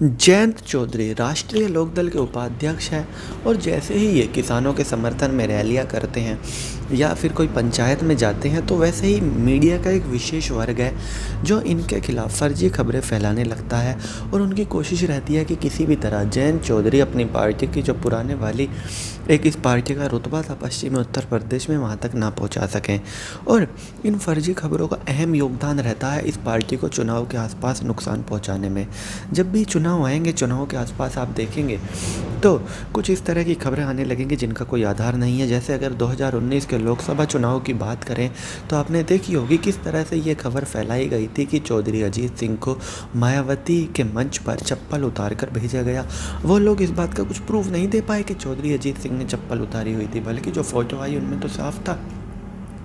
जयंत चौधरी राष्ट्रीय लोकदल के उपाध्यक्ष हैं और जैसे ही ये किसानों के समर्थन में रैलियां करते हैं या फिर कोई पंचायत में जाते हैं तो वैसे ही मीडिया का एक विशेष वर्ग है जो इनके खिलाफ फर्जी खबरें फैलाने लगता है और उनकी कोशिश रहती है कि किसी भी तरह जयंत चौधरी अपनी पार्टी की जो पुराने वाली एक इस पार्टी का रुतबा था पश्चिमी उत्तर प्रदेश में वहाँ तक ना पहुँचा सकें। और इन फर्जी खबरों का अहम योगदान रहता है इस पार्टी को चुनाव के आसपास नुकसान पहुँचाने में। जब भी चुनाव आएंगे, चुनाव के आसपास आप देखेंगे तो कुछ इस तरह की खबरें आने लगेंगी जिनका कोई आधार नहीं है। जैसे अगर 2019 के लोकसभा चुनाव की बात करें तो आपने देखी होगी किस तरह से ये खबर फैलाई गई थी कि चौधरी अजीत सिंह को मायावती के मंच पर चप्पल उतार कर भेजा गया। वो लोग इस बात का कुछ प्रूफ नहीं दे पाए कि चौधरी अजीत सिंह ने चप्पल उतारी हुई थी, बल्कि जो फोटो आई उनमें तो साफ था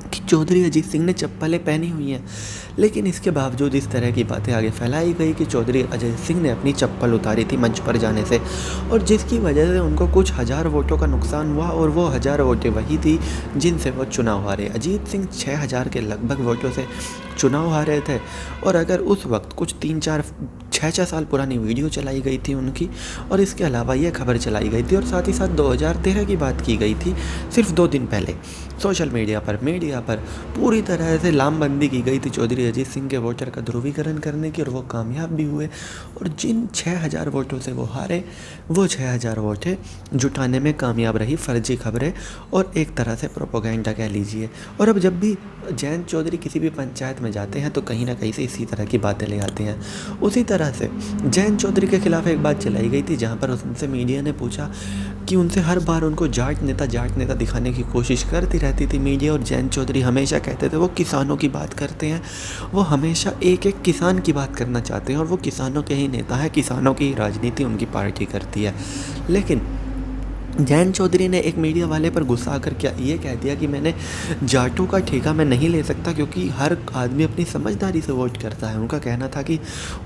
कि चौधरी अजीत सिंह ने चप्पलें पहनी हुई हैं। लेकिन इसके बावजूद इस तरह की बातें आगे फैलाई गई कि चौधरी अजीत सिंह ने अपनी चप्पल उतारी थी मंच पर जाने से, और जिसकी वजह से उनको कुछ हज़ार वोटों का नुकसान हुआ और वो हज़ार वोटें वही थी जिनसे वो चुनाव हारे। अजीत सिंह 6000 के लगभग वोटों से चुनाव हारे थे। और अगर उस वक्त कुछ 6 साल पुरानी वीडियो चलाई गई थी उनकी, और इसके अलावा ये खबर चलाई गई थी और साथ ही साथ 2013 की बात की गई थी सिर्फ 2 दिन पहले सोशल मीडिया पर पूरी तरह से लामबंदी की गई थी चौधरी अजीत सिंह के वोटर का ध्रुवीकरण करने की, और वो कामयाब भी हुए। और जिन 6000 वोटों से वो हारे, वो 6000 वोटें जुटाने में कामयाब रही फर्जी खबरें और एक तरह से प्रोपोगेंडा कह लीजिए। और अब जब भी जयंत चौधरी किसी भी पंचायत में जाते हैं तो कहीं ना कहीं से इसी तरह की बातें ले आते हैं। उसी तरह से जयंत चौधरी के खिलाफ एक बात चलाई गई थी जहां पर उनसे मीडिया ने पूछा कि उनसे हर बार उनको जाट नेता दिखाने की कोशिश करती रहती थी मीडिया, और जयंत चौधरी हमेशा कहते थे वो किसानों की बात करते हैं, वो हमेशा एक एक किसान की बात करना चाहते हैं और वो किसानों के ही नेता है, किसानों की राजनीति उनकी पार्टी करती है। लेकिन जयंत चौधरी ने एक मीडिया वाले पर गुस्सा आकर क्या ये कह दिया कि मैंने जाटों का ठेका मैं नहीं ले सकता क्योंकि हर आदमी अपनी समझदारी से वोट करता है। उनका कहना था कि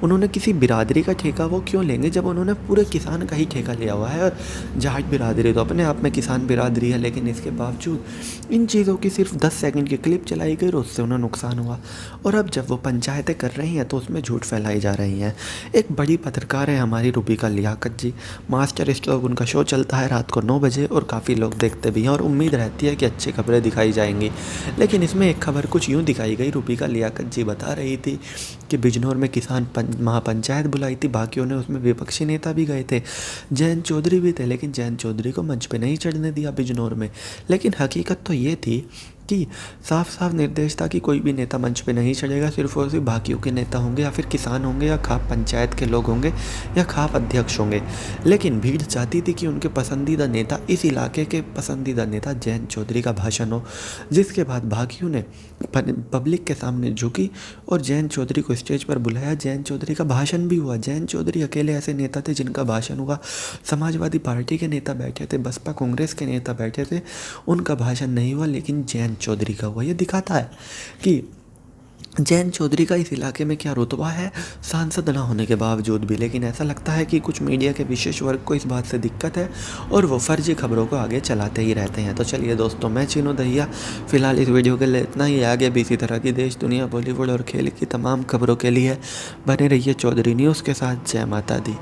उन्होंने किसी बिरादरी का ठेका वो क्यों लेंगे जब उन्होंने पूरे किसान का ही ठेका लिया हुआ है, और जाट बिरादरी तो अपने आप में किसान बिरादरी है। लेकिन इसके बावजूद इन चीज़ों की सिर्फ 10 सेकंड की क्लिप चलाई गई और उससे उन्हें नुकसान हुआ। और अब जब वो पंचायतें कर रही हैं तो उसमें झूठ फैलाई जा रही हैं। एक बड़ी पत्रकार है हमारी रूबिका लियाकत जी, मास्टर स्ट्रोक उनका शो चलता है रात को 9 बजे और काफ़ी लोग देखते भी हैं और उम्मीद रहती है कि अच्छी खबरें दिखाई जाएंगी। लेकिन इसमें एक खबर कुछ यूँ दिखाई गई। रूबिका लियाकत जी बता रही थी कि बिजनौर में किसान महापंचायत बुलाई थी, बाकियों ने उसमें विपक्षी नेता भी गए थे, जयंत चौधरी भी थे, लेकिन जयंत चौधरी को मंच पे नहीं चढ़ने दिया बिजनौर में। लेकिन हकीकत तो ये थी कि साफ साफ निर्देश था कि कोई भी नेता मंच पे नहीं चढ़ेगा, सिर्फ और सिर्फ बाकियों के नेता होंगे या फिर किसान होंगे या खाप पंचायत के लोग होंगे या खाप अध्यक्ष होंगे। लेकिन भीड़ चाहती थी कि उनके पसंदीदा नेता, इस इलाके के पसंदीदा नेता जयंत चौधरी का भाषण हो, जिसके बाद बाकियों ने पब्लिक के सामने झुकी और जयंत चौधरी को स्टेज पर बुलाया। जयंत चौधरी का भाषण भी हुआ। जयंत चौधरी अकेले ऐसे नेता थे जिनका भाषण हुआ। समाजवादी पार्टी के नेता बैठे थे, बसपा कांग्रेस के नेता बैठे थे, उनका भाषण नहीं हुआ, लेकिन जयंत चौधरी का हुआ। ये दिखाता है कि जयंत चौधरी का इस इलाके में क्या रुतबा है सांसद ना होने के बावजूद भी। लेकिन ऐसा लगता है कि कुछ मीडिया के विशेष वर्ग को इस बात से दिक्कत है और वो फर्जी खबरों को आगे चलाते ही रहते हैं। तो चलिए दोस्तों, मैं चीनू दहिया फिलहाल इस वीडियो के लिए इतना ही। आगे भी इसी तरह की देश दुनिया बॉलीवुड और खेल की तमाम खबरों के लिए बने रहिए चौधरी न्यूज़ के साथ। जय माता दी।